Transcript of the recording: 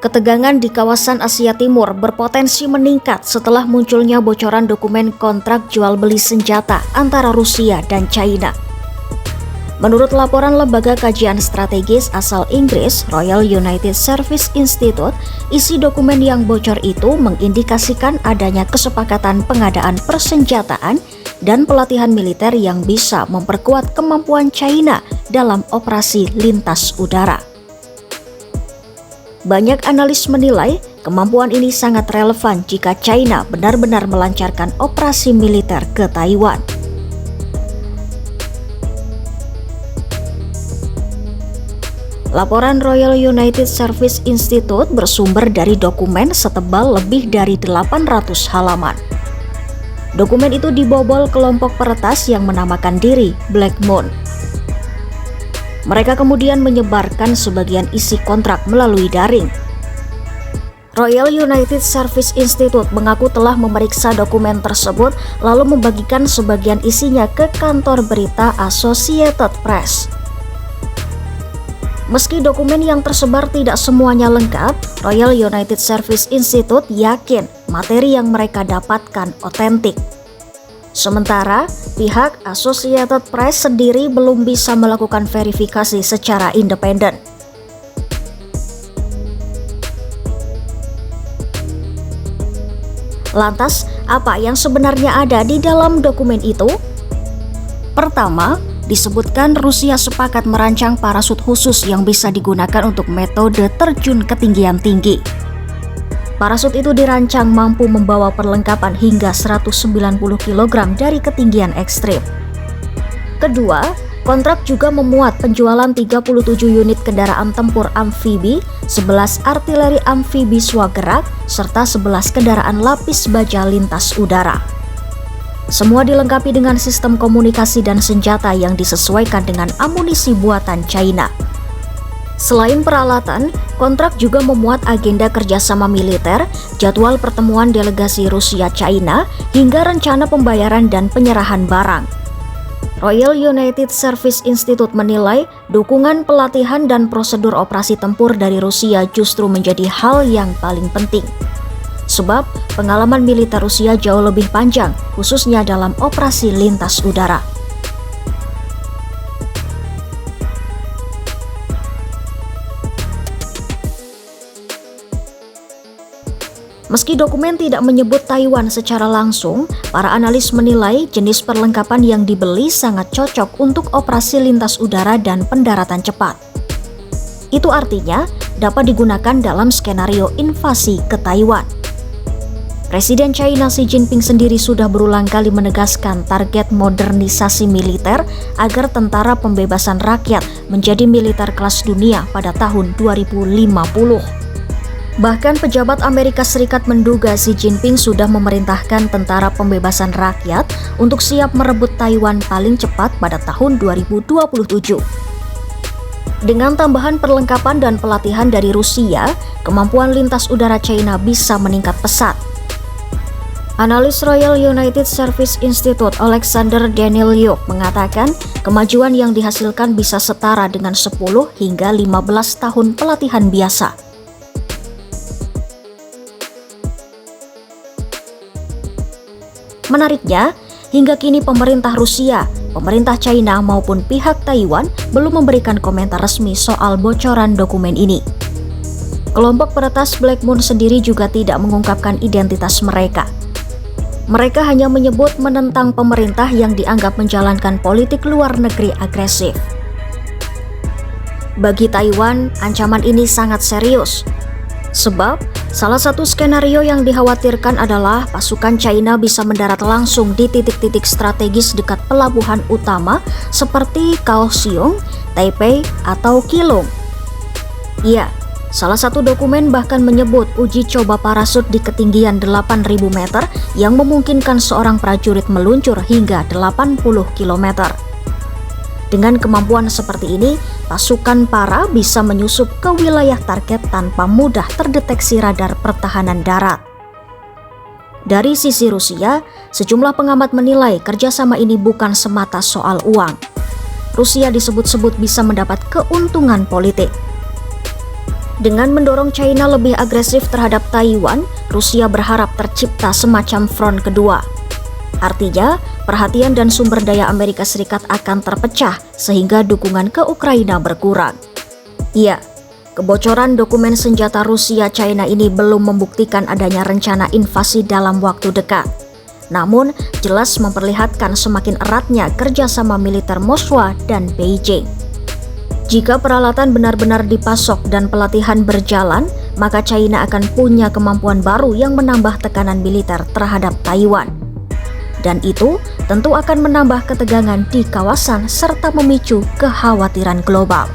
Ketegangan di kawasan Asia Timur berpotensi meningkat setelah munculnya bocoran dokumen kontrak jual beli senjata antara Rusia dan China. Menurut laporan lembaga kajian strategis asal Inggris, Royal United Service Institute, isi dokumen yang bocor itu mengindikasikan adanya kesepakatan pengadaan persenjataan dan pelatihan militer yang bisa memperkuat kemampuan China dalam operasi lintas udara. Banyak analis menilai kemampuan ini sangat relevan jika China benar-benar melancarkan operasi militer ke Taiwan. Laporan Royal United Service Institute bersumber dari dokumen setebal lebih dari 800 halaman. Dokumen itu dibobol kelompok peretas yang menamakan diri Black Moon. Mereka kemudian menyebarkan sebagian isi kontrak melalui daring. Royal United Service Institute mengaku telah memeriksa dokumen tersebut lalu membagikan sebagian isinya ke kantor berita Associated Press. Meski dokumen yang tersebar tidak semuanya lengkap, Royal United Service Institute yakin materi yang mereka dapatkan otentik. Sementara, pihak Associated Press sendiri belum bisa melakukan verifikasi secara independen. Lantas, apa yang sebenarnya ada di dalam dokumen itu? Pertama, disebutkan Rusia sepakat merancang parasut khusus yang bisa digunakan untuk metode terjun ketinggian tinggi. Parasut itu dirancang mampu membawa perlengkapan hingga 190 kg dari ketinggian ekstrim. Kedua, kontrak juga memuat penjualan 37 unit kendaraan tempur amfibi, 11 artileri amfibi swagerak, serta 11 kendaraan lapis baja lintas udara. Semua dilengkapi dengan sistem komunikasi dan senjata yang disesuaikan dengan amunisi buatan China. Selain peralatan, kontrak juga memuat agenda kerjasama militer, jadwal pertemuan delegasi Rusia-China, hingga rencana pembayaran dan penyerahan barang. Royal United Service Institute menilai dukungan pelatihan dan prosedur operasi tempur dari Rusia justru menjadi hal yang paling penting. Sebab pengalaman militer Rusia jauh lebih panjang, khususnya dalam operasi lintas udara. Meski dokumen tidak menyebut Taiwan secara langsung, para analis menilai jenis perlengkapan yang dibeli sangat cocok untuk operasi lintas udara dan pendaratan cepat. Itu artinya dapat digunakan dalam skenario invasi ke Taiwan. Presiden China Xi Jinping sendiri sudah berulang kali menegaskan target modernisasi militer agar tentara pembebasan rakyat menjadi militer kelas dunia pada tahun 2050. Bahkan pejabat Amerika Serikat menduga Xi Jinping sudah memerintahkan tentara pembebasan rakyat untuk siap merebut Taiwan paling cepat pada tahun 2027. Dengan tambahan perlengkapan dan pelatihan dari Rusia, kemampuan lintas udara China bisa meningkat pesat. Analis Royal United Service Institute Alexander Danilyuk mengatakan kemajuan yang dihasilkan bisa setara dengan 10 hingga 15 tahun pelatihan biasa. Menariknya, hingga kini pemerintah Rusia, pemerintah China maupun pihak Taiwan belum memberikan komentar resmi soal bocoran dokumen ini. Kelompok peretas Black Moon sendiri juga tidak mengungkapkan identitas mereka. Mereka hanya menyebut menentang pemerintah yang dianggap menjalankan politik luar negeri agresif. Bagi Taiwan, ancaman ini sangat serius. Sebab, salah satu skenario yang dikhawatirkan adalah pasukan China bisa mendarat langsung di titik-titik strategis dekat pelabuhan utama seperti Kaohsiung, Taipei, atau Keelung. Ya, salah satu dokumen bahkan menyebut uji coba parasut di ketinggian 8.000 meter yang memungkinkan seorang prajurit meluncur hingga 80 km. Dengan kemampuan seperti ini, pasukan para bisa menyusup ke wilayah target tanpa mudah terdeteksi radar pertahanan darat. Dari sisi Rusia, sejumlah pengamat menilai kerjasama ini bukan semata soal uang. Rusia disebut-sebut bisa mendapat keuntungan politik. Dengan mendorong China lebih agresif terhadap Taiwan, Rusia berharap tercipta semacam front kedua. Artinya, perhatian dan sumber daya Amerika Serikat akan terpecah sehingga dukungan ke Ukraina berkurang. Ya, kebocoran dokumen senjata Rusia-China ini belum membuktikan adanya rencana invasi dalam waktu dekat. Namun, jelas memperlihatkan semakin eratnya kerjasama militer Moskwa dan Beijing. Jika peralatan benar-benar dipasok dan pelatihan berjalan, maka China akan punya kemampuan baru yang menambah tekanan militer terhadap Taiwan. Dan itu tentu akan menambah ketegangan di kawasan serta memicu kekhawatiran global.